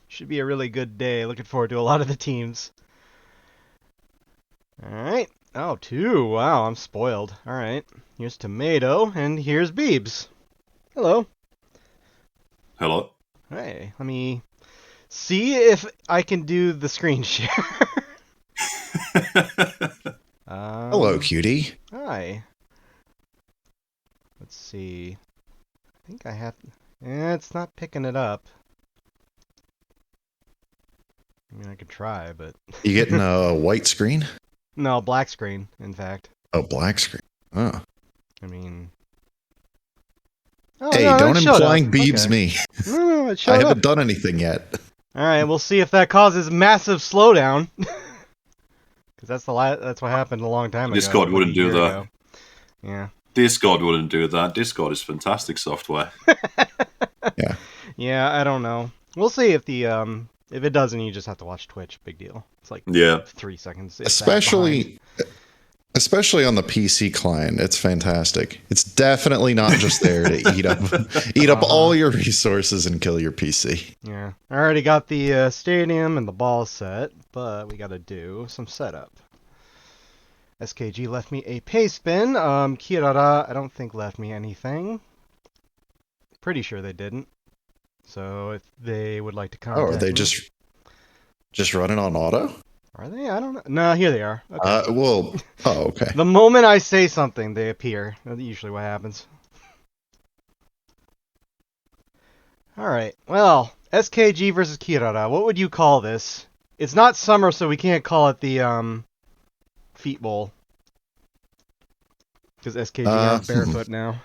Should be a really good day. Looking forward to a lot of the teams. Alright. Oh, two. Wow, I'm spoiled. Alright. Here's Tomato, and here's Beebs. Hello. Hello. Hey, let me see if I can do the screen share. Hello, cutie. Hi. Let's see. I think I have... it's not picking it up. I mean, I could try, but... You getting a white screen? No, black screen, in fact. Oh, black screen. Oh. I mean... Oh, Hey, no, don't it showed implying up. Beebs Okay. me. No, it showed I up. haven't done anything yet. Alright, we'll see if that causes massive slowdown. Because that's what happened a long time ago. Discord like wouldn't a do year that. ago. Yeah. Discord wouldn't do that. Discord is fantastic software. Yeah. Yeah, I don't know. We'll see if the if it doesn't, you just have to watch Twitch. Big deal. It's like Yeah. 3 seconds. if that behind. Especially on the PC client, it's fantastic. It's definitely not just there to eat up all your resources and kill your PC. Yeah. I already got the stadium and the ball set, but we got to do some setup. SKG left me a pay spin. Kirara, I don't think left me anything. Pretty sure they didn't. So if they would like to contact Oh, are they me- just running on auto? Are they? I don't know. No, here they are. Okay. Okay. The moment I say something, they appear. That's usually what happens. Alright, well, SKG versus Kirara. What would you call this? It's not summer, so we can't call it the, feet bowl. Because SKG are barefoot now.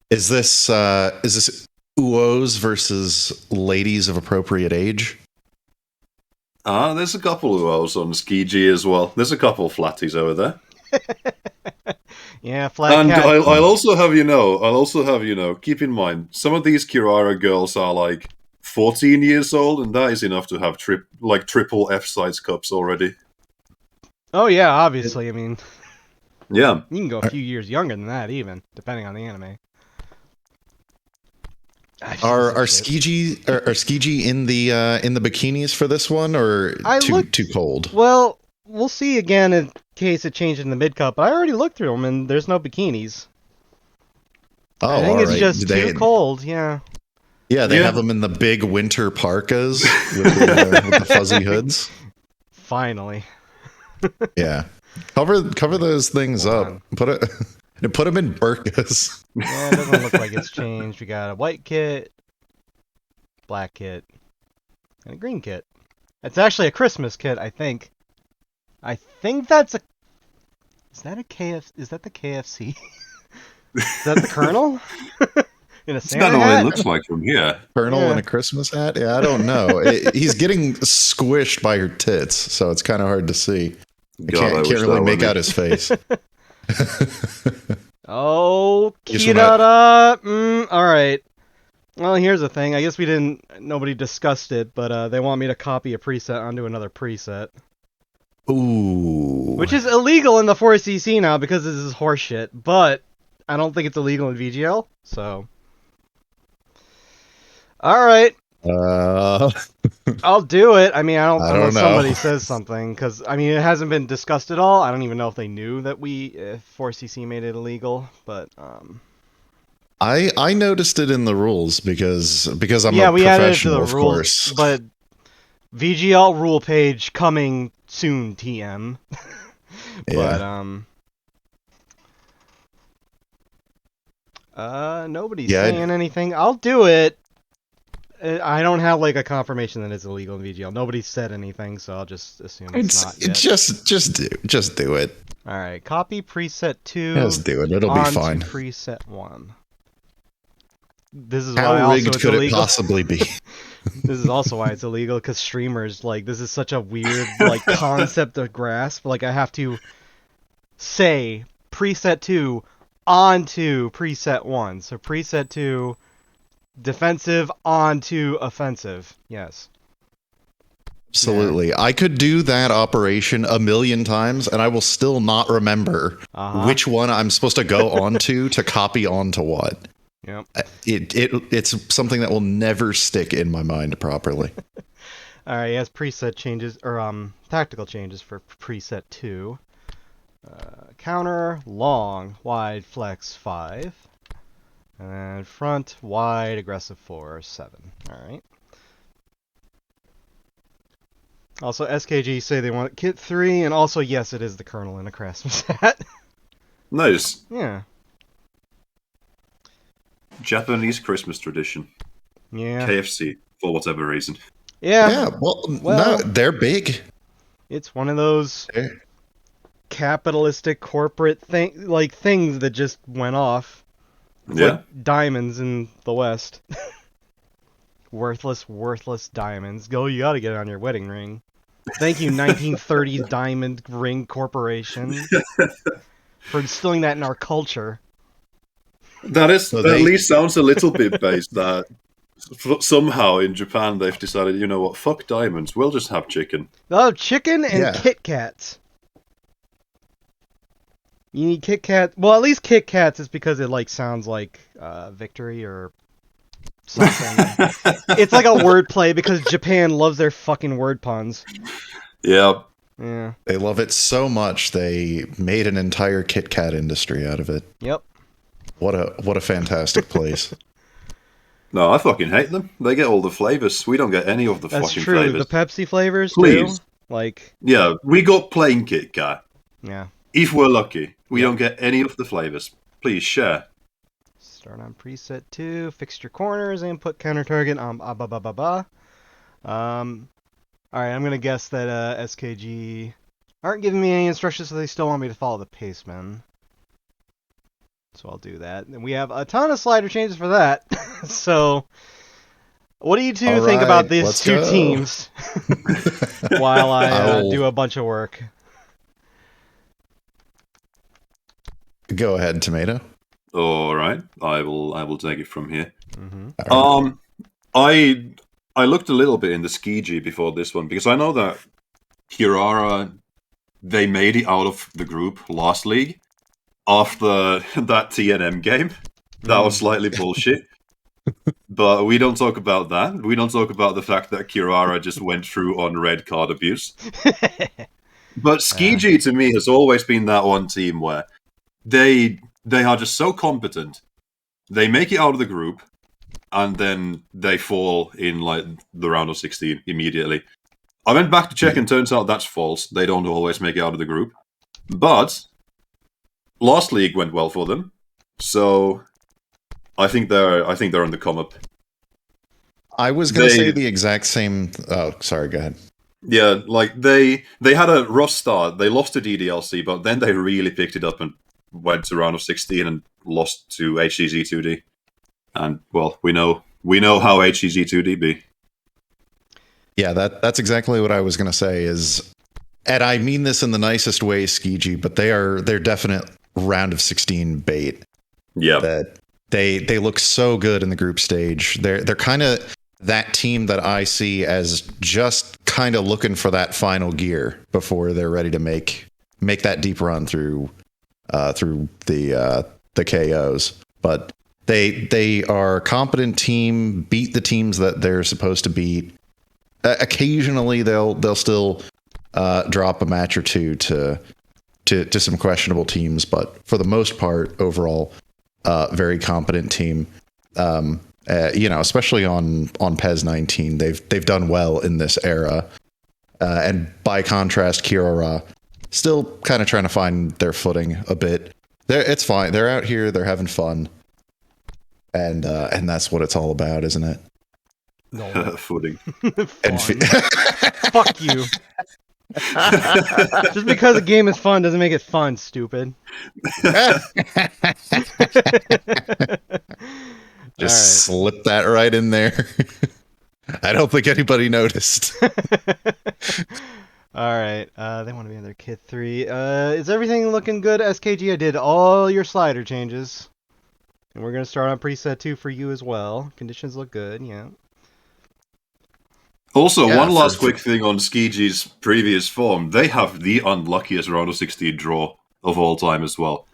Is this Uos versus ladies of appropriate age? There's a couple who else on Ski G as well. There's a couple flatties over there. Yeah, flat And cat. I'll also have you know, keep in mind, some of these Kirara girls are like 14 years old, and that is enough to have triple F-size cups already. Oh yeah, obviously, I mean, Yeah. you can go a few years younger than that even, depending on the anime. Are Skiji in the bikinis for this one, or too cold? Well, we'll see again in case it changed in the mid cup. But I already looked through them, and there's no bikinis. Oh, I think it's right. just too cold. Yeah. Yeah, they have them in the big winter parkas with the fuzzy hoods. Finally. Yeah, cover those things up. Put them in burkas. Yeah, it doesn't look like it's changed. We got a white kit, black kit, and a green kit. It's actually a Christmas kit, I think. I think that's a... Is that the KFC? Is that the Colonel? In a That's Santa kind of what hat? it looks like from here. Colonel in a Christmas hat? Yeah, I don't know. He's getting squished by her tits, so it's kind of hard to see. I can't really make out his face. Oh, Kirara! Alright. Well, here's the thing. I guess nobody discussed it, but they want me to copy a preset onto another preset. Ooh. Which is illegal in the 4CC now because this is horseshit, but I don't think it's illegal in VGL, so... Alright. I'll do it. I mean, I don't know. Somebody says something, because, I mean, it hasn't been discussed at all. I don't even know if they knew that 4CC made it illegal, but, I noticed it in the rules because I'm yeah, a we added it to professional, the of rules, course. but VGL rule page coming soon, TM. Yeah. But, nobody's saying anything. I'll do it. I don't have like a confirmation that it's illegal in VGL. Nobody said anything, so I'll just assume it's not yet. Just do it. All right, copy preset 2. Just do it. It'll be fine. Preset 1. This is How why rigged also could it's illegal. it possibly be? This is also why it's illegal, because streamers, like, this is such a weird like concept to grasp. Like, I have to say preset 2 onto preset 1. So preset 2 defensive onto offensive. Yes. Absolutely. Yeah. I could do that operation a million times and I will still not remember which one I'm supposed to go onto to copy onto what. Yep. It's something that will never stick in my mind properly. All right, he has preset changes or tactical changes for preset 2. Counter, long, wide, flex 5. And front, wide, aggressive 4, 7. All right. Also, SKG say they want kit 3, and also, yes, it is the Colonel in a Craftsman's hat. Nice. Yeah. Japanese Christmas tradition. Yeah. KFC, for whatever reason. Yeah. Yeah, well, Well, no, they're big. it's one of those They're- capitalistic corporate things that just went off. It's Yeah. like diamonds in the West. worthless diamonds. You gotta get it on your wedding ring. Thank you, 1930s Diamond Ring Corporation, for instilling that in our culture. That is So at they- least sounds a little bit based that somehow in Japan they've decided, you know what, fuck diamonds, we'll just have chicken. They'll have chicken and Yeah. Kit Kats. You need Kit Kat. Well, at least Kit Kats is because it sounds like victory or something. It's like a wordplay because Japan loves their fucking word puns. Yeah. Yeah. They love it so much they made an entire Kit Kat industry out of it. Yep. What a fantastic place. No, I fucking hate them. They get all the flavors. We don't get any of the That's fucking true. flavors. The Pepsi flavors Please. too. Yeah, we got plain Kit Kat. Yeah. If we're lucky, we Yeah. don't get any of the flavors. Please share. Start on preset 2. Fix your corners and put counter target on ba ba ba ba ba. All right, I'm gonna guess that SKG aren't giving me any instructions, so they still want me to follow the paceman. So I'll do that. And we have a ton of slider changes for that. So, what do you two All think right, about these let's two go. teams while I I'll- do a bunch of work? Go ahead, Tomato. All right, I will take it from here. Mm-hmm. All right. I looked a little bit in the Skiji before this one because I know that Kirara, they made it out of the group last league after that TNM game. That was slightly bullshit. But we don't talk about that. We don't talk about the fact that Kirara just went through on red card abuse. But Skiji to me has always been that one team where they are just so competent. They make it out of the group, and then they fall in the round of 16 immediately. I went back to check, and turns out that's false. They don't always make it out of the group. But last league went well for them, so I think they're on the come up. I was going to say the exact same. Oh, sorry. Go ahead. Yeah, they had a rough start. They lost to DDLC, but then they really picked it up and went to round of 16 and lost to HCZ 2D. And well, we know how HCZ 2D be. Yeah, that's exactly what I was going to say. And I mean this in the nicest way, Skiji, but they're definite round of 16 bait. Yeah, That they look so good in the group stage. They're kind of that team that I see as just kind of looking for that final gear before they're ready to make that deep run through the KOs. But they are a competent team, beat the teams that they're supposed to beat. Occasionally they'll still drop a match or two to some questionable teams, but for the most part, overall, very competent team. Especially on PES 19, they've done well in this era. And by contrast, Kirara still kind of trying to find their footing a bit. It's fine. They're out here. They're having fun, and that's what it's all about, isn't it? No. footing. And Fun. Fuck you. Just because a game is fun doesn't make it fun, stupid. Just slip that right in there. I don't think anybody noticed. Alright, they want to be in their kit 3. Is everything looking good, SKG? I did all your slider changes. And we're going to start on preset 2 for you as well. Conditions look good, yeah. Also, Yeah, one last for- quick thing on Skiji's previous form. They have the unluckiest round of 16 draw of all time as well.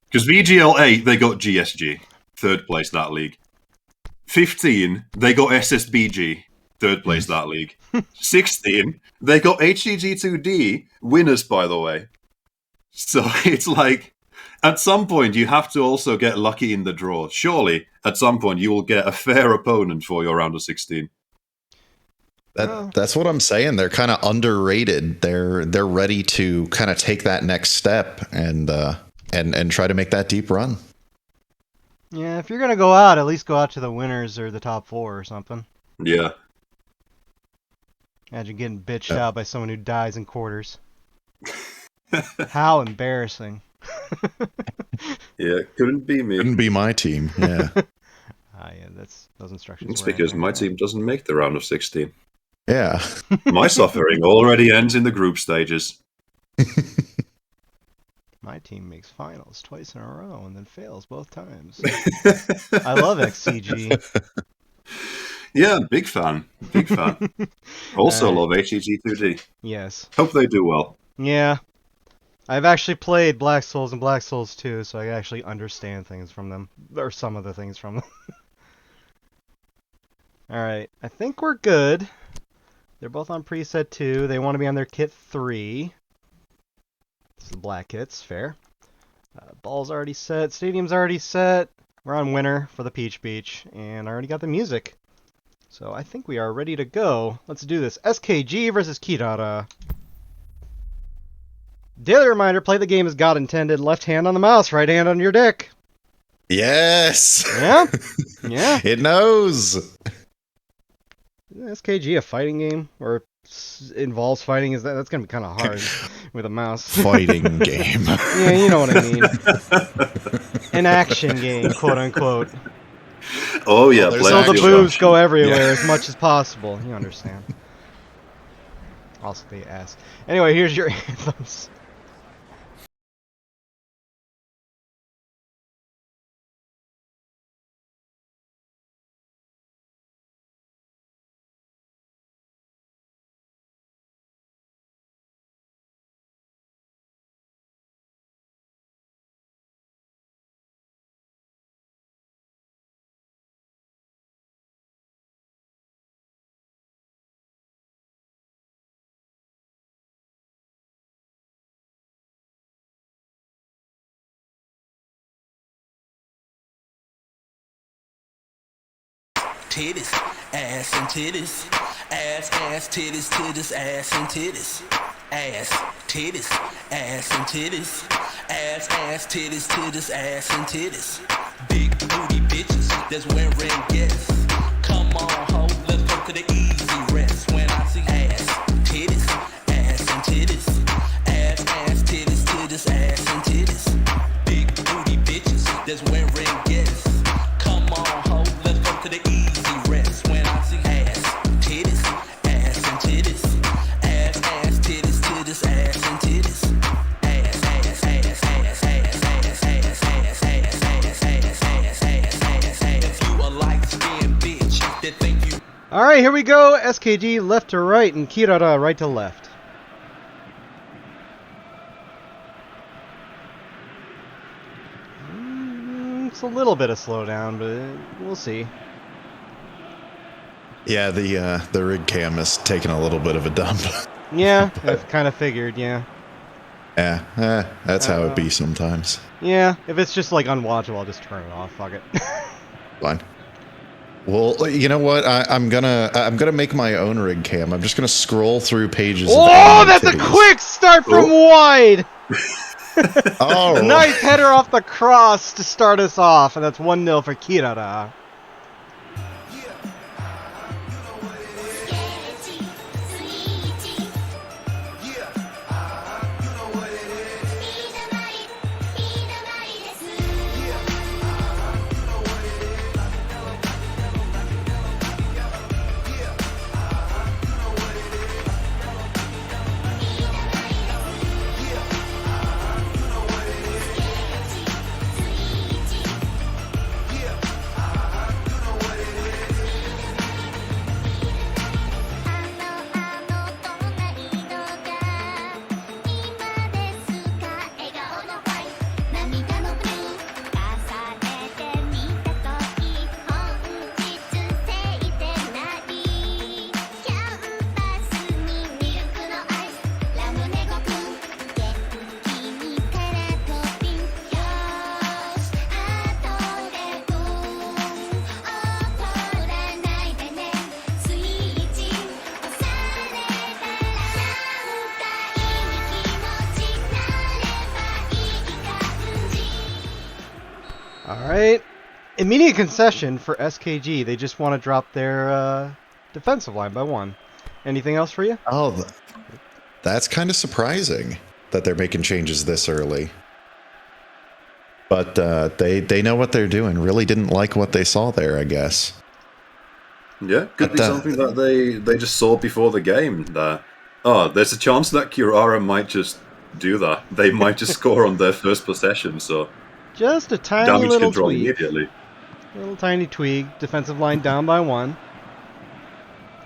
Because VGL 8, they got GSG. third place that league. 15, they got SSBG, third place that league. 16, they got HGG2D, winners, by the way. So it's like, at some point, you have to also get lucky in the draw. Surely, at some point, you will get a fair opponent for your round of 16. That's what I'm saying. They're kind of underrated. They're ready to kind of take that next step and try to make that deep run. Yeah, if you're gonna go out, at least go out to the winners or the top 4 or something. Yeah. Imagine getting bitched out by someone who dies in quarters. How embarrassing. Yeah, couldn't be me. Couldn't be my team. Yeah. Yeah, that's those instructions. It's because my team doesn't make the round of 16. Yeah. My suffering already ends in the group stages. My team makes finals twice in a row and then fails both times. I love XCG. Yeah, big fan. Big fan. Also love HEG2D. Yes. Hope they do well. Yeah. I've actually played Black Souls and Black Souls 2, so I actually understand things from them. Or some of the things from them. Alright, I think we're good. They're both on preset 2. They want to be on their kit 3. This is the black kits, fair. Ball's already set. Stadium's already set. We're on winner for the Peach Beach. And I already got the music. So I think we are ready to go. Let's do this. SKG versus Kirara. Daily reminder, play the game as God intended. Left hand on the mouse, right hand on your dick. Yes. Yeah? Yeah. It knows. Is SKG a fighting game? Or involves fighting? That's going to be kind of hard with a mouse. Fighting game. Yeah, you know what I mean. An action game, quote unquote. Oh, yeah. So the boobs go everywhere as much as possible. You understand. Also the ass. Anyway, here's your anthems. Titties, ass and titties, ass, titties, titties, ass and titties, ass, titties, ass and titties, ass, titties, titties, ass and titties. Big booty bitches that's wearing guests. Come on, ho, let's go to the easy rest. When I see ass, titties, ass and titties, ass, titties, titties, ass and titties. Big booty bitches that's wearing guests. Come on, ho, let's go to the easy rest. When I see ass, titties, ass and titties, ass, titties, titties, ass and titties. Ass, ass, ass, ass, ass, ass, ass, ass, ass, ass, ass, ass, ass, ass. If you a light-skinned bitch that think you. Alright, here we go. SKG left to right and Kirara right to left. It's a little bit of slowdown, but we'll see. Yeah, the rig cam is taking a little bit of a dump. Yeah, I've kind of figured, yeah. Yeah, that's how it be sometimes. Yeah, if it's just like unwatchable, I'll just turn it off. Fuck it. Fine. Well, you know what? I'm gonna make my own rig cam. I'm just gonna scroll through pages. Oh, that's a quick start from wide. Oh, Nice header off the cross to start us off, and that's 1-0 for Kirara. Immediate concession for SKG. They just want to drop their defensive line by 1. Anything else for you? Oh, that's kind of surprising that they're making changes this early. But they know what they're doing. Really didn't like what they saw there, I guess. Yeah, could be something that they just saw before the game. That there's a chance that Kirara might just do that. They might just score on their first possession. So Just a tiny damage little control tweak. immediately. A little tiny tweak. Defensive line down by 1.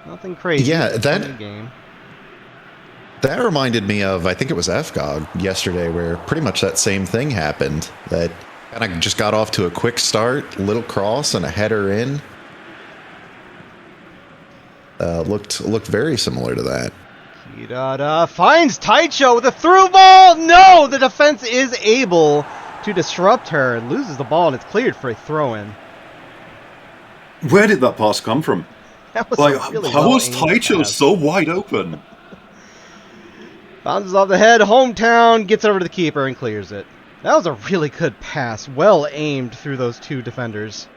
Nothing crazy. Yeah, Just that- playing a game. That reminded me of, I think it was FGOG yesterday, where pretty much that same thing happened. That kind of just got off to a quick start, little cross and a header in. Looked very similar to that. Kirara finds Taicho with a through ball. No, the defense is able to disrupt her and loses the ball, and it's cleared for a throw-in. Where did that pass come from? That was Like, a really how was well-aimed Taicho pass. so wide open? Bounces off the head. Hometown gets over to the keeper and clears it. That was a really good pass. Well aimed through those 2 defenders.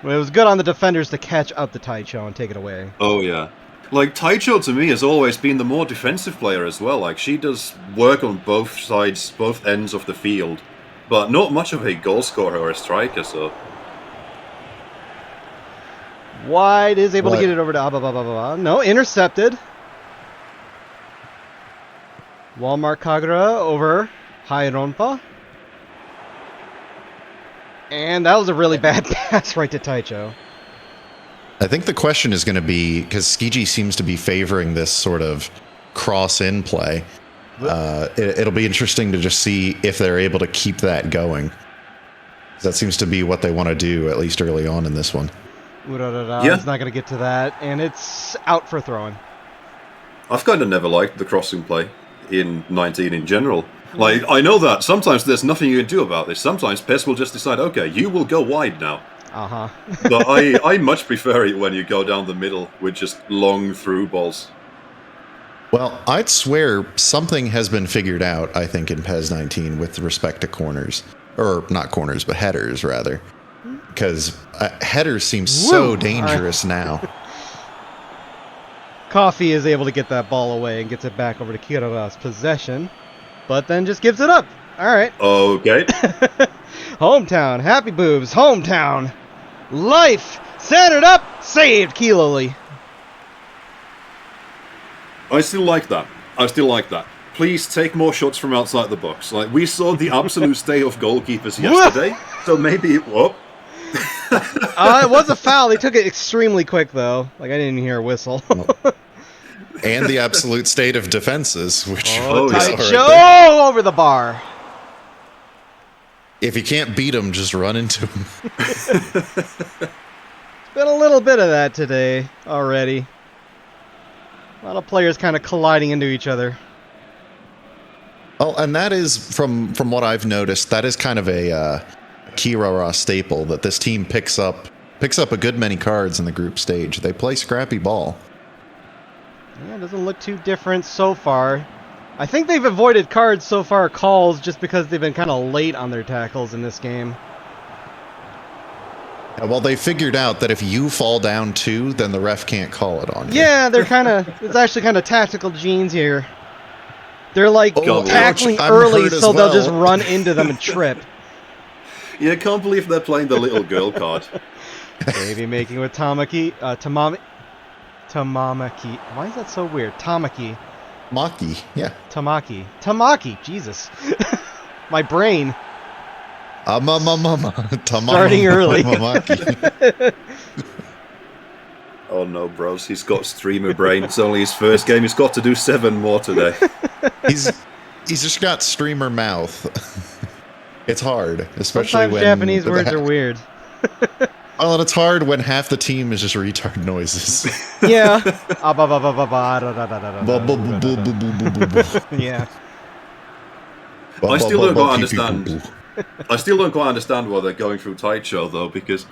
Well, it was good on the defenders to catch up to Taicho and take it away. Oh yeah. Like, Taicho to me has always been the more defensive player as well. Like, she does work on both sides, both ends of the field, but not much of a goal scorer or a striker, so... Wide is able What? to get it over to Abba. No, intercepted. Walmart Kagura over Haironpa. And that was a really bad pass right to Taicho. I think the question is going to be, because Skiji seems to be favoring this sort of cross-in play, it'll be interesting to just see if they're able to keep that going. That seems to be what they want to do, at least early on in this one. Urarara Yeah. is not going to get to that, and it's out for throwing. I've kind of never liked the crossing play in 19 in general. Like, I know that sometimes there's nothing you can do about this. Sometimes PES will just decide, okay, you will go wide now. Uh-huh. But I much prefer it when you go down the middle with just long through balls. Well, I'd swear something has been figured out, I think, in PES 19 with respect to corners. Or not corners, but headers, rather. Because headers seem so Woo! dangerous now. Coffee is able to get that ball away and gets it back over to Kirara's possession, but then just gives it up. All right. Okay. Hometown. Happy boobs. Hometown. Life. Centered up. Saved. Kiloli. I still like that. Please take more shots from outside the box. Like, we saw the absolute state of goalkeepers yesterday, so maybe... Whoop. It was a foul. They took it extremely quick, though. Like, I didn't hear a whistle. And the absolute state of defenses, which Oh, is yeah. already- Joe over the bar. if you can't beat them, just run into them. Been a little bit of that today already. A lot of players kind of colliding into each other. Well, and that is, from what I've noticed, that is kind of a Kirara staple, that this team picks up a good many cards in the group stage. They play scrappy ball. Yeah, it doesn't look too different so far. I think they've avoided cards so far, calls, just because they've been kind of late on their tackles in this game. Well, they figured out that if you fall down 2, then the ref can't call it on you. Yeah, they're kind of... It's actually kind of tactical genes here. They're like Oh, tackling ouch, I'm early hurt as so they'll well. just run into them and trip. Yeah, I can't believe they're playing the little girl card. Maybe making with Tamaki. Tamaki. Why is that so weird? Tamaki. Maki, yeah. Tamaki. Jesus. My brain. Starting early. Oh no, bros, he's got streamer brain. It's only his first game. He's got to do 7 more today. He's just got streamer mouth. It's hard, especially Sometimes when Japanese words are weird. Well, and it's hard when half the team is just retard noises. Yeah. Yeah. I still don't quite understand. I still don't quite understand why they're going through Taicho though, because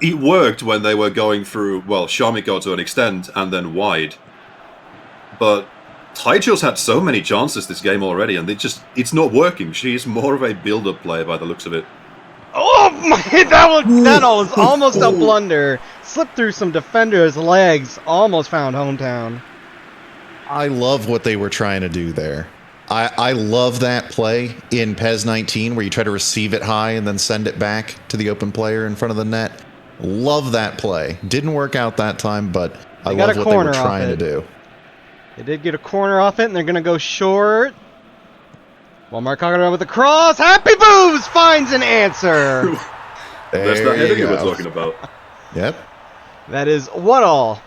it worked when they were going through, well, Shamiko to an extent and then wide. But Taicho's had so many chances this game already, and it's not working. She's more of a build-up player by the looks of it. Oh my! That was almost a blunder. Slipped through some defenders' legs. Almost found hometown. I love what they were trying to do there. I love that play in PES 19 where you try to receive it high and then send it back to the open player in front of the net. Love that play. Didn't work out that time, but I love what they were trying to do. They did get a corner off it, and they're going to go short. Walmart Kagura with the cross. Happy Boobs finds an answer. That's the header you were talking about. Yep. That is 1-1.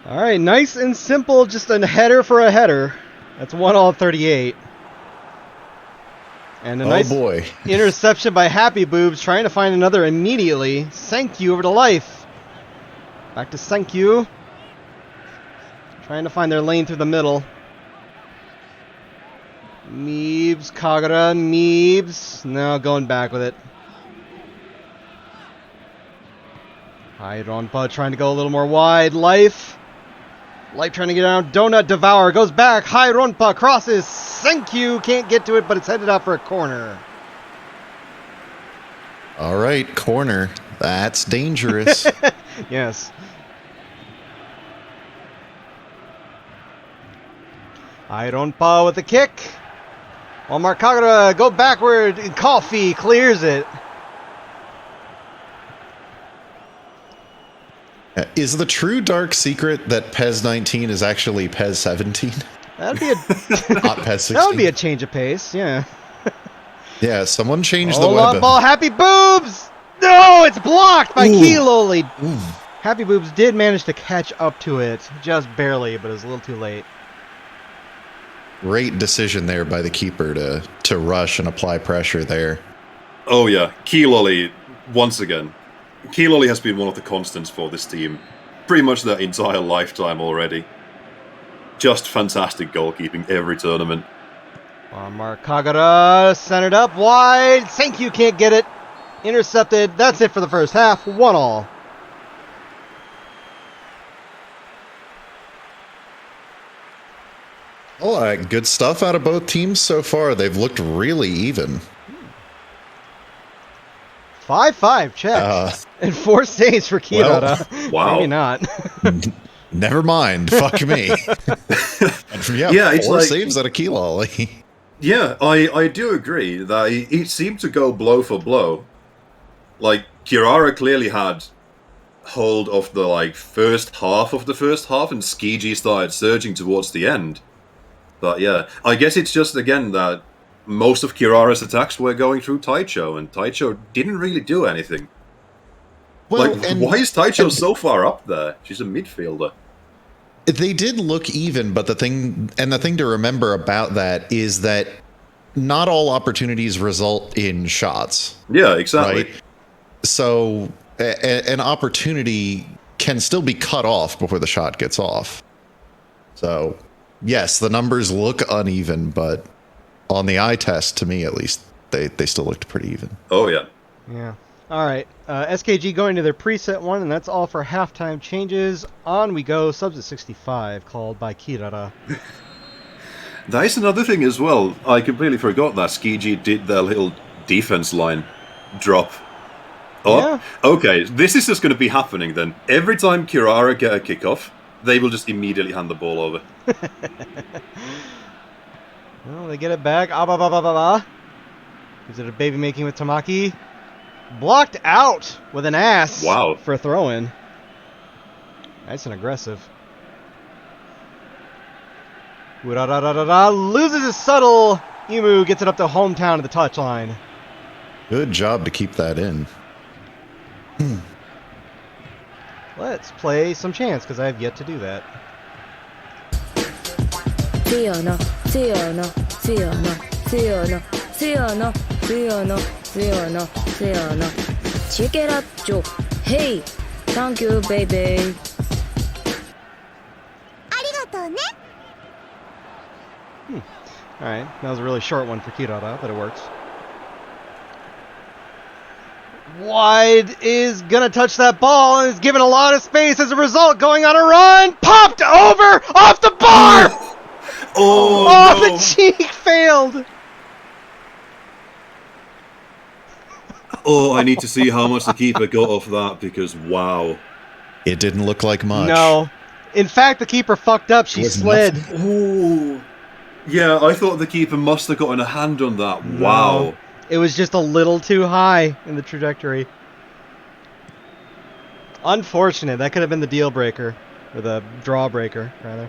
All right, nice and simple, just a header for a header. That's 1-38. And a nice interception by Happy Boobs, trying to find another immediately. Senkyu over to Life. Back to Senkyu. Trying to find their lane through the middle. Meebs, Kagura, Meebs. No, going back with it. Ronpa trying to go a little more wide. Life trying to get out. Donut Devour goes back. Ronpa crosses. Senkyu can't get to it, but it's headed out for a corner. All right, corner. That's dangerous. Yes. Ronpa with the kick. Walmart Kagura go backward. Coffee clears it. Is the true dark secret that PES 19 is actually PES 17? That'd be a not PES 16. That would be a change of pace, yeah. Yeah, someone changed the weapon. Ball, Happy Boobs! No, it's blocked by Keeloli. Happy Boobs did manage to catch up to it, just barely, but it was a little too late. Great decision there by the keeper to rush and apply pressure there. Oh yeah, Keeloli, once again. Keeloli has been one of the constants for this team pretty much their entire lifetime already. Just fantastic goalkeeping every tournament. Mark Kagura centered up wide. Senkyu can't get it. Intercepted. That's it for the first half. 1-1. Oh, good stuff out of both teams so far. They've looked really even. 5-5 checks. And 4 saves for Kirara. Well, wow. Maybe not. Never mind. Fuck me. It's 4 saves out of Keeloli. Yeah, I do agree that it seemed to go blow for blow. Like, Kirara clearly had hold of the first half of the first half, and Skiji started surging towards the end. But yeah, I guess it's just, again, that most of Kirara's attacks were going through Taicho, and Taicho didn't really do anything. Well, why is Taicho so far up there? She's a midfielder. They did look even, but the thing to remember about that is that not all opportunities result in shots. Yeah, exactly. Right? So an opportunity can still be cut off before the shot gets off. So, yes, the numbers look uneven, but on the eye test, to me at least, they still looked pretty even. Oh, yeah. Yeah. All right. SKG going to their preset one, and that's all for halftime changes. On we go. Subs at 65, called by Kirara. That is another thing as well. I completely forgot that Skiji did their little defense line drop. Oh, yeah. Okay, this is just going to be happening then. Every time Kirara get a kickoff, they will just immediately hand the ball over. Well, they get it back. Is it a baby making with Tamaki? Blocked out with an ass Wow. for a throw-in. Nice and aggressive. Loses his subtle. Emu gets it up to hometown to the touchline. Good job to keep that in. Let's play some chance, because I have yet to do that. Fiona, Fiona, Fiona, Fiona, Fiona, Fiona, Fiona, Fiona. Check it out, Joe. Hey, thank you, baby. Alright, that was a really short one for Kirara, but it works. Wide is gonna touch that ball and is given a lot of space as a result, going on a run. Popped over off the bar! Oh, The cheek failed! Oh, I need to see how much the keeper got off that because wow. It didn't look like much. No. In fact, the keeper fucked up. She It was slid. Oh. Yeah, I thought the keeper must have gotten a hand on that. No. Wow. It was just a little too high in the trajectory. Unfortunate. That could have been the deal breaker. Or the draw breaker, rather.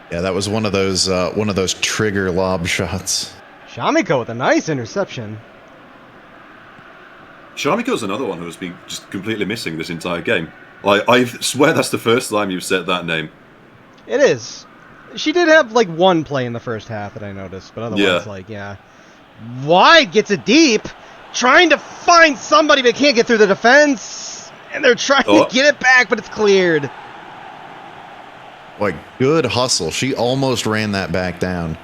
Yeah, that was one of those trigger lob shots. Shamiko with a nice interception. Shamiko's another one who's been just completely missing this entire game. Like, I swear that's the first time you've said that name. It is. She did have like one play in the first half that I noticed, but otherwise, Yeah. Wide gets it deep, trying to find somebody but can't get through the defense, and they're trying to get it back, but it's cleared. Like, good hustle. She almost ran that back down.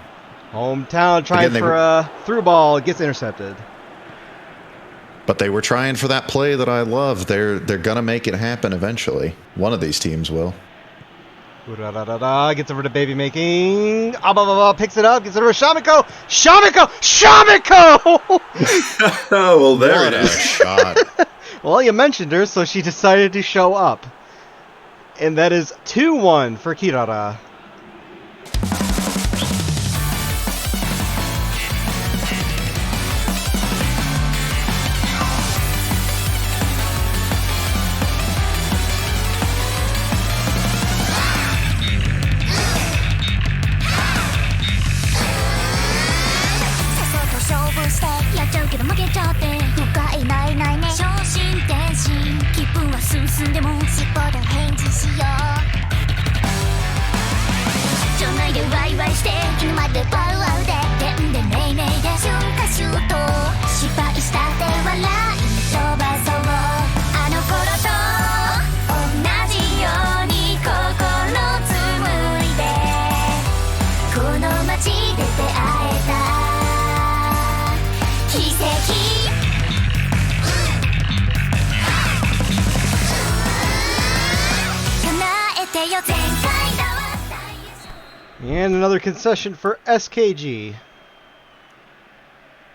Hometown trying Again, for a through ball, gets intercepted. But they were trying for that play that I love. They're gonna make it happen eventually. One of these teams will. Gets over to baby making. Picks it up. Gets it over to Shamiko. Shamiko! Well, there What it a is. shot. Well, you mentioned her, so she decided to show up. And that is 2-1 for Kirara. And another concession for SKG.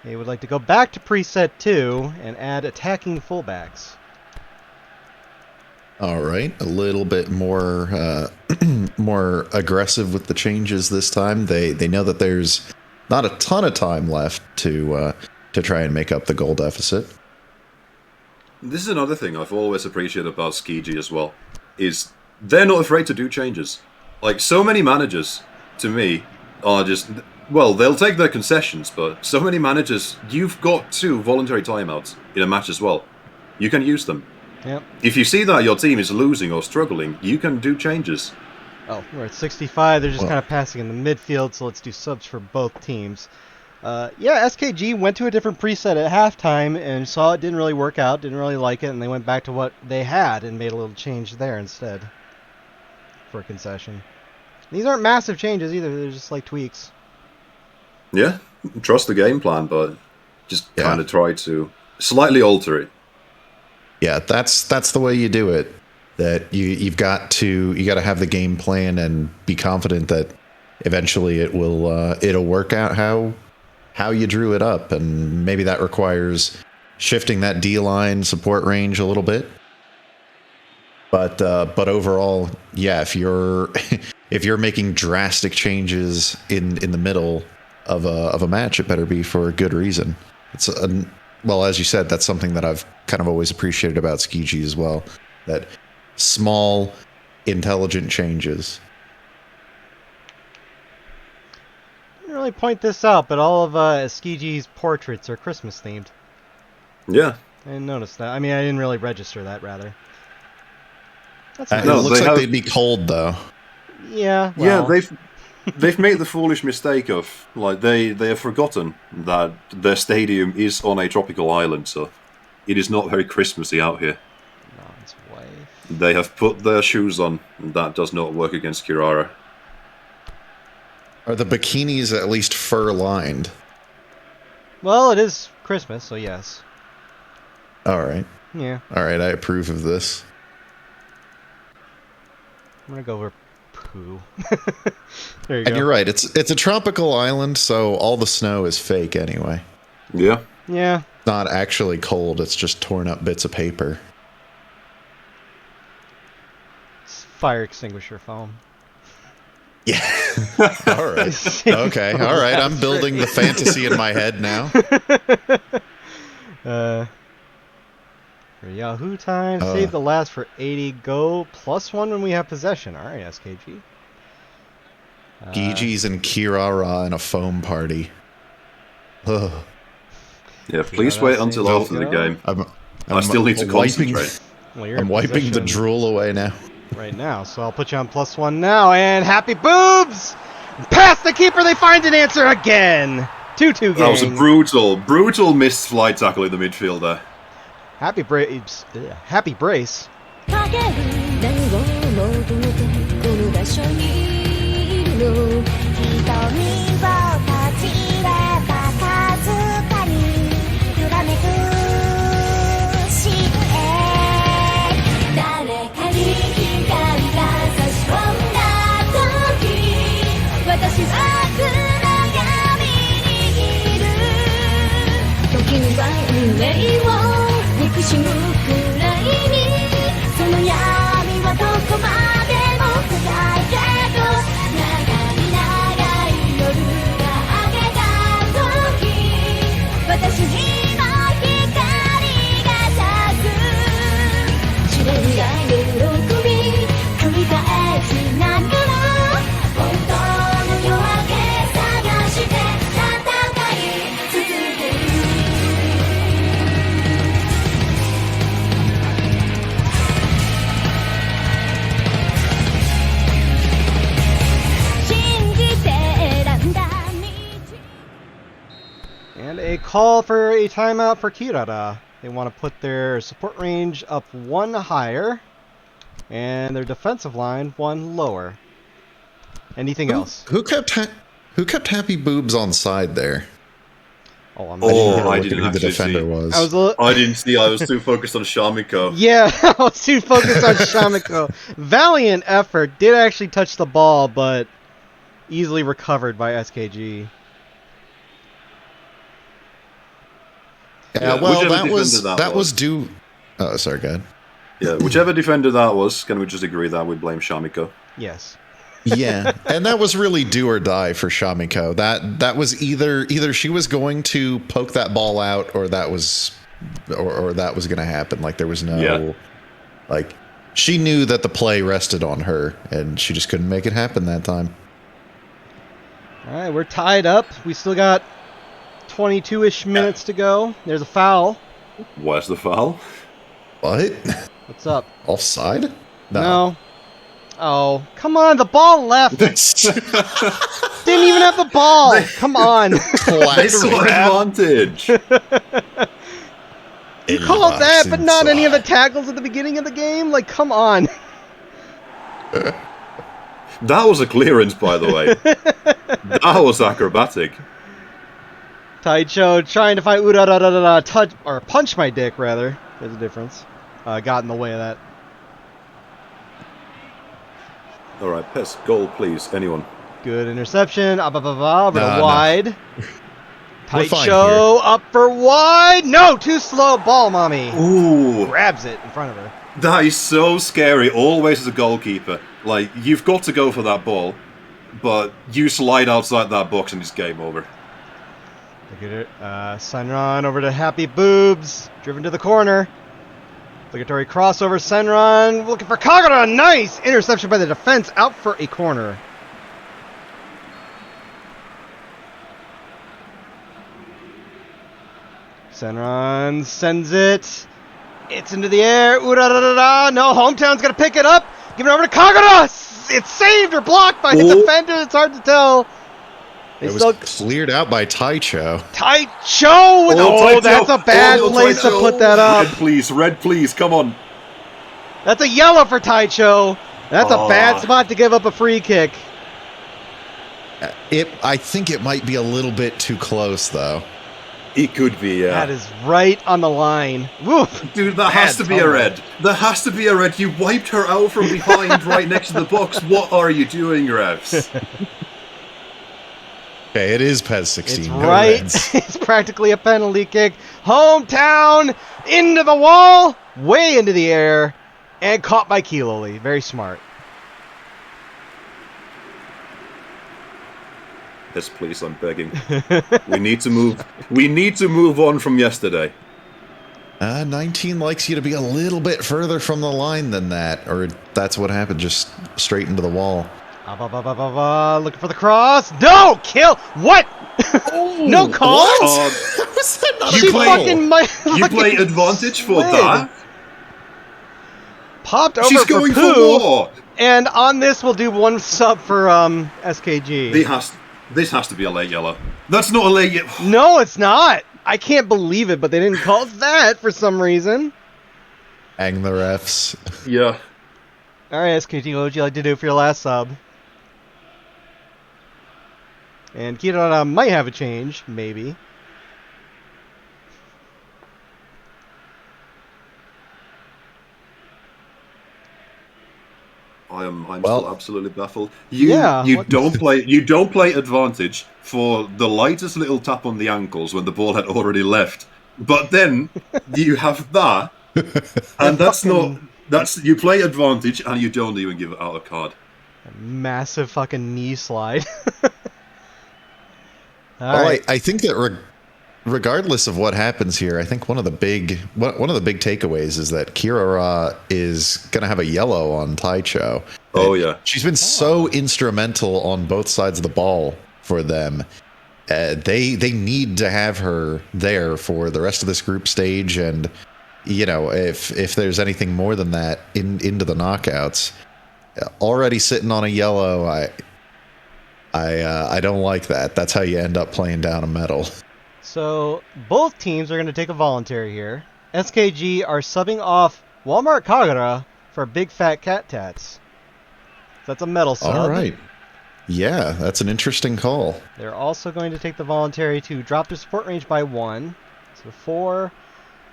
They would like to go back to preset 2 and add attacking fullbacks. All right, a little bit more more aggressive with the changes this time. They know that there's not a ton of time left to try and make up the goal deficit. This is another thing I've always appreciated about Skiji as well, is they're not afraid to do changes. Like, so many managers, to me, are just, well, they'll take their concessions, but so many managers, you've got 2 voluntary timeouts in a match as well. You can use them. Yep. If you see that your team is losing or struggling, you can do changes. Oh, we're at 65. They're just kind of passing in the midfield, so let's do subs for both teams. Yeah, SKG went to a different preset at halftime and saw it didn't really work out, didn't really like it, and they went back to what they had and made a little change there instead for a concession. These aren't massive changes either, they're just like tweaks. Yeah, trust the game plan, but just kind of try to slightly alter it. Yeah, that's the way you do it. That you got to have the game plan and be confident that eventually it'll work out how you drew it up, and maybe that requires shifting that D-line support range a little bit. But overall, yeah, if you're making drastic changes in the middle, of a match, it better be for a good reason. Well, as you said, that's something that I've kind of always appreciated about Skiji as well. That small, intelligent changes. I didn't really point this out, but all of Skiji's portraits are Christmas themed. Yeah. I didn't notice that. I mean, I didn't really register that, rather. That's It No, looks they like have- they'd be cold, though. Yeah, well, Yeah, they've made the foolish mistake of, like, they have forgotten that their stadium is on a tropical island, so it is not very Christmassy out here. Non's wife. They have put their shoes on, and that does not work against Kirara. Are the bikinis at least fur-lined? Well, it is Christmas, so yes. All right. Yeah, All right, I approve of this. I'm gonna go over poo. There you And go. you're right, it's a tropical island, so all the snow is fake anyway. Yeah. Yeah, It's not actually cold, it's just torn up bits of paper. it's fire extinguisher foam. Yeah. All right. Okay. All right. I'm building the fantasy in my head now. For Yahoo time, Oh. save the last for 80, go +1 when we have possession. All right, SKG. Gigi's and Kirara in a foam party. Ugh. Yeah, please Yeah, wait that until seems after the good. game. I still need to concentrate. Well, you're I'm in wiping the possession drool away now. right now, so I'll put you on +1 now. And happy boobs! Past the keeper, they find an answer again. 2-2 game. That was a brutal missed flight tackle in the midfield there. Happy brace. Happy brace. 影る何を求めてこの場所にいるの瞳を閉じればかすかに揺らめくシルエット誰かに光が差し込んだ時私は暗闇にいる時には運命を憎しむくらいにその闇はどこまでも深いけど長い長い夜が明けた時私にも光が差す知れない喜び繰り返しながら本当の夜明け探して戦い続ける信じて選んだ道 And a call for a timeout for Kirara. They want to put their support range up 1 higher and their defensive line 1 lower. Anything else? Who kept Happy Boobs on side there? Oh, I'm Oh, Look I at didn't who the actually defender see. was. I was a li- I didn't see. I was too focused on Shamiko. Yeah, I was too focused on Shamiko. Valiant effort. Did actually touch the ball, but easily recovered by SKG. Yeah, well, whichever that was defender that was due. Oh, sorry, go ahead. Yeah, whichever defender that was, can we just agree that we blame Shamiko? Yes. Yeah, and that was really do or die for Shamiko. That was either she was going to poke that ball out, or that was or that was going to happen. Like there was no, like she knew that the play rested on her, and she just couldn't make it happen that time. All right, we're tied up. We still got 22-ish minutes to go. There's a foul. Where's the foul? What? What's up? Offside? No. Oh, come on. The ball left. Didn't even have the ball. Come on. They Classic. saw advantage. You called that, but not any of the tackles at the beginning of the game? Like, come on. That was a clearance, by the way. That was acrobatic. Taicho trying to find Urararara touch or punch my dick rather. There's a difference. Got in the way of that. All right, Pes, goal, please. Anyone? Good interception. Over Nah, to wide. We're fine Taicho up for wide. No, too slow. Ball, mommy. Ooh, Grabs it in front of her. that is so scary. Always as a goalkeeper, like you've got to go for that ball, but you slide outside that box and it's game over. Look at it. Senran over to Happy Boobs. Driven to the corner. Obligatory crossover. Senran looking for Kagura. Nice interception by the defense. Out for a corner. Senran sends it. It's into the air. Ooh-da-da-da-da. No, Hometown's going to pick it up. Give it over to Kagura. It's saved or blocked by the defender. It's hard to tell. It was cleared out by Taicho. Taicho! Oh, That's a bad place to put that up. Red please, come on. That's a yellow for Taicho. That's a bad spot to give up a free kick. I think it might be a little bit too close, though. It could be, yeah. That is right on the line. Woof. Dude, that has to be a red. There has to be a red. You wiped her out from behind right next to the box. What are you doing, refs? Okay, it is PES 16. It's right. It's practically a penalty kick. Hometown into the wall, way into the air, and caught by Kiloli. Very smart. Yes, please, I'm begging. We need to move. We need to move on from yesterday. 19 likes you to be a little bit further from the line than that, or that's what happened, just straight into the wall. Looking for the cross. No! Kill! What? No call? Was that not You a play, you play advantage for that? Popped over She's for going Pooh, for war. and on this we'll do one sub for SKG. This has to be a late yellow. That's not a late yellow. No, it's not. I can't believe it, but they didn't call that for some reason. Hang the refs. Yeah. All right, SKG, what would you like to do for your last sub? And Kirara might have a change, maybe. I'm still absolutely baffled. You don't play advantage for the lightest little tap on the ankles when the ball had already left. But then you have that, and that's you play advantage and you don't even give out a card. A massive fucking knee slide. I think that regardless of what happens here, I think one of the big takeaways is that Kirara is going to have a yellow on Taicho. Oh yeah, she's been so instrumental on both sides of the ball for them. They need to have her there for the rest of this group stage, and if there's anything more than that into the knockouts. Already sitting on a yellow, I don't like that. That's how you end up playing down a medal. So both teams are going to take a voluntary here. SKG are subbing off Walmart Kagura for Big Fat Cat Tats. That's a medal sub. All right. Yeah, that's an interesting call. They're also going to take the voluntary to drop their support range by 1, so 4,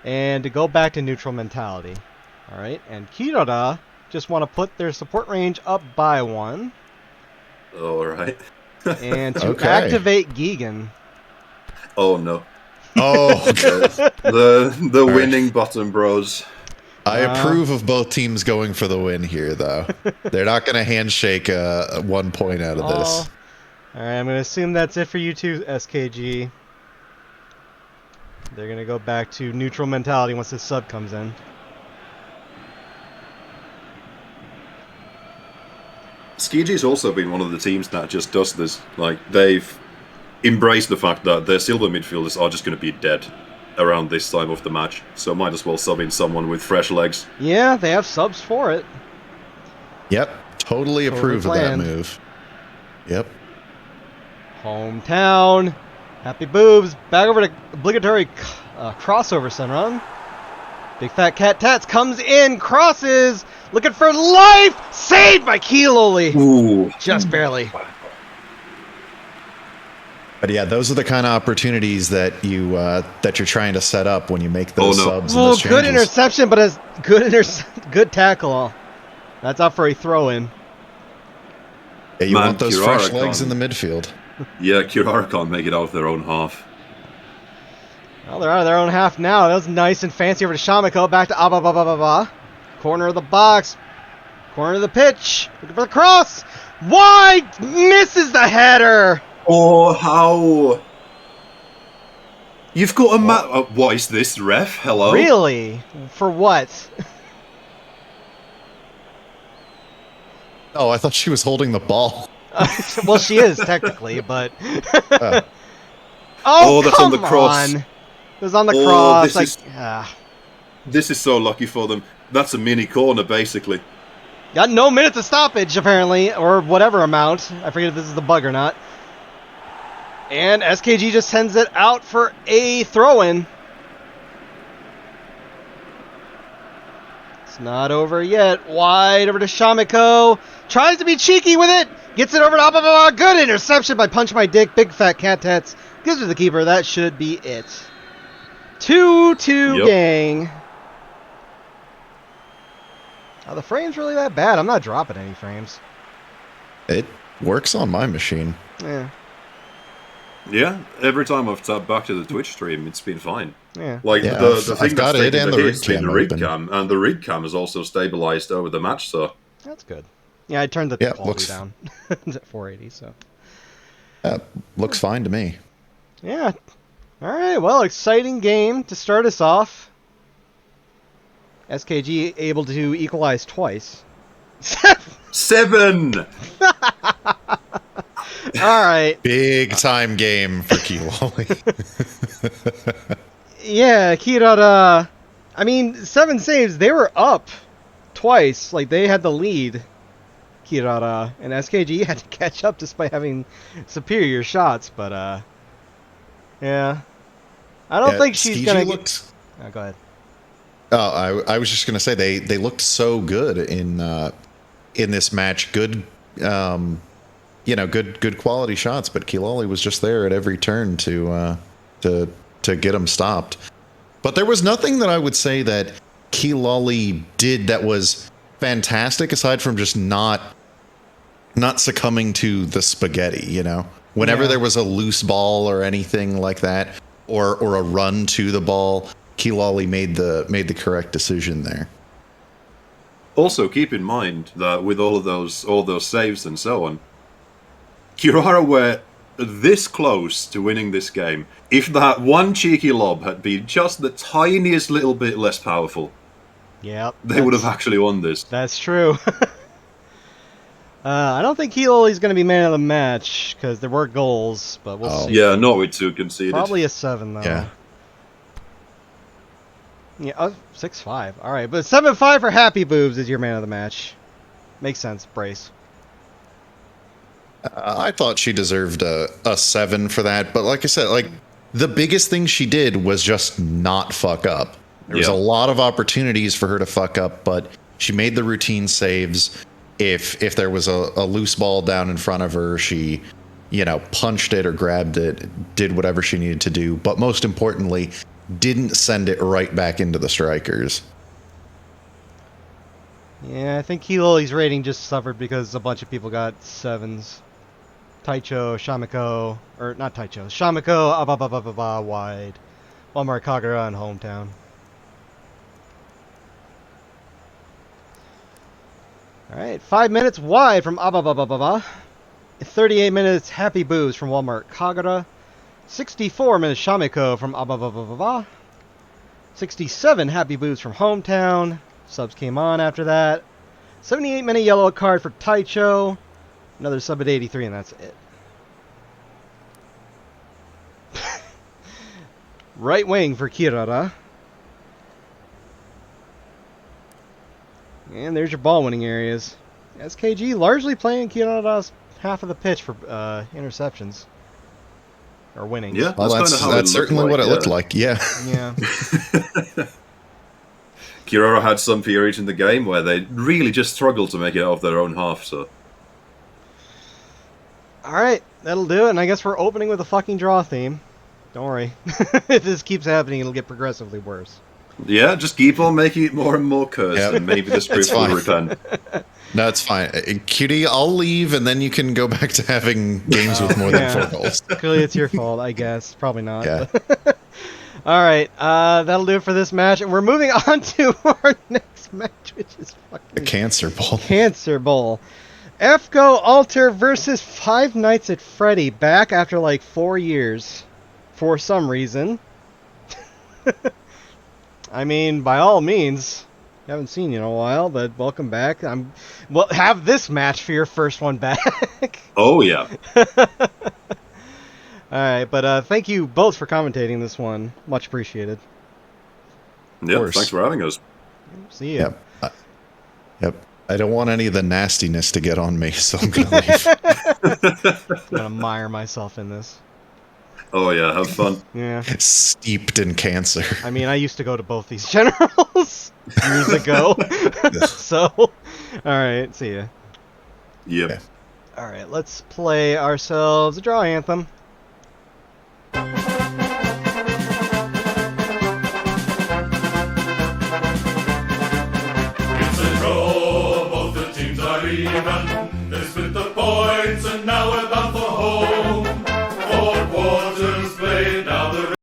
and to go back to neutral mentality. All right, and Kirara just want to put their support range up by 1. All right. And to activate Gigan. Oh no. Oh, the winning button, bros. I approve of both teams going for the win here, though. They're not going to handshake 1 point out of this. All right, I'm going to assume that's it for you two, SKG. They're going to go back to neutral mentality once this sub comes in. Skiji's also been one of the teams that just does this. Like, they've embraced the fact that their silver midfielders are just going to be dead around this time of the match, so might as well sub in someone with fresh legs. Yeah, they have subs for it. Yep, totally approve of that move. Yep. Hometown. Happy Boobs. Back over to obligatory crossover Senran. Big Fat Cat Tats comes in, crosses, looking for life, saved by Kiloli. Ooh. Just barely. But yeah, those are the kind of opportunities that you're trying to set up when you make those subs. And those good changes. interception, but a good tackle. That's up for a throw-in. Yeah, you want those fresh legs in the midfield. Yeah, Kirara can't make it out of their own half. Well, they're out of their own half now. That was nice and fancy over to Shamiko. Back to Abba. Corner of the box. Corner of the pitch. Looking for the cross. Wide misses the header. Oh, how? You've got a what is this, ref? Hello? Really? For what? Oh, I thought she was holding the ball. Well, she is technically, but. Uh, Oh, that's on come the cross. on. It was on the Oh, cross. This is so lucky for them. That's a mini corner, basically. Got no minutes of stoppage, apparently, or whatever amount. I forget if this is the bug or not. And SKG just sends it out for a throw-in. It's not over yet. Wide over to Shamiko. Tries to be cheeky with it. Gets it over to Ababa. Good interception by Punch My Dick. Big fat cat tats. Gives it to the keeper. That should be it. 2-2 Yep. gang. Are the frames really that bad? I'm not dropping any frames. it works on my machine. Yeah. Yeah, every time I've tapped back to the Twitch stream, it's been fine. Yeah. Like Yeah, the I've thing got that's it taken and the the hit's rig been cam the rig open. cam, and the rig cam has also stabilized over the match. So That's good. Yeah, I turned the Yeah, quality looks- down to 480, so. Looks fine to me. Yeah. All right, well, exciting game to start us off. SKG able to equalize twice. 7. All right. Big time game for Keelolly. Yeah, Kirara. I mean, 7 saves. They were up twice. Like, they had the lead, Kirara. And SKG had to catch up despite having superior shots. But, yeah. I don't think she's going to get... Oh, go ahead. Oh, I was just gonna say they looked so good in this match. Good, good quality shots. But Keelolly was just there at every turn to get them stopped. But there was nothing that I would say that Keelolly did that was fantastic, aside from just not succumbing to the spaghetti. You know, whenever there was a loose ball or anything like that, or a run to the ball, Keelolly made the correct decision there. Also, keep in mind that with all those saves and so on, Kirara were this close to winning this game. If that one cheeky lob had been just the tiniest little bit less powerful, Yep. they would have actually won this. That's true. I don't think Keelolly's going to be man of the match because there were goals, but we'll see. Yeah, not with 2 conceded. Probably a 7, though. Yeah. Yeah, 6-5. All right, but 7-5 for Happy Boobs is your man of the match. Makes sense. Brace. I thought she deserved a 7 for that, but like I said, like the biggest thing she did was just not fuck up. There was a lot of opportunities for her to fuck up, but she made the routine saves. If there was a loose ball down in front of her, she, punched it or grabbed it, did whatever she needed to do. But most importantly, didn't send it right back into the strikers. Yeah, I think Keelolly's rating just suffered because a bunch of people got 7s. Taicho, Shamiko, or not Taicho, Shamiko, wide. Walmart, Kagura, and Hometown. Alright, 5 minutes wide from Ababa. 38 minutes Happy Boos from Walmart, Kagura. 64 minutes Shamiko from Ababa. 67 Happy Boos from Hometown. Subs came on after that. 78-minute yellow card for Taicho. Another sub at 83, and that's it. Right wing for Kirara. And there's your ball winning areas. SKG largely playing Kirara's half of the pitch for interceptions. Or winning. Yeah, Well, that's certainly what it looked like. Yeah. Yeah. Kirara had some periods in the game where they really just struggled to make it out of their own half, so... Alright, that'll do it, and I guess we're opening with a fucking draw theme. Don't worry. If this keeps happening, it'll get progressively worse. Yeah, just keep on making it more and more cursed, Yep. and maybe the script will repent. No, it's fine. QD, I'll leave, and then you can go back to having games with more than 4 goals. Clearly it's your fault, I guess. Probably not. Yeah. Alright, that'll do it for this match, and we're moving on to our next match, which is The fucking Cancer Bowl. Cancer Bowl. FGO Alter versus Five Nights at Freddy, back after like 4 years, for some reason. I mean, by all means. Haven't seen you in a while, but welcome back. Well, have this match for your first one back. Oh, yeah. Alright, but thank you both for commentating this one. Much appreciated. Yeah, course. thanks for having us. See ya. Yep. Yep. I don't want any of the nastiness to get on me, so I'm gonna leave. I'm gonna mire myself in this. Oh, yeah, have fun. Yeah. Steeped in cancer. I mean, I used to go to both these generals years ago. So, alright, see ya. Yep. Yeah. Alright, let's play ourselves a draw anthem. It's a draw, both the teams are even. They split the points and now we're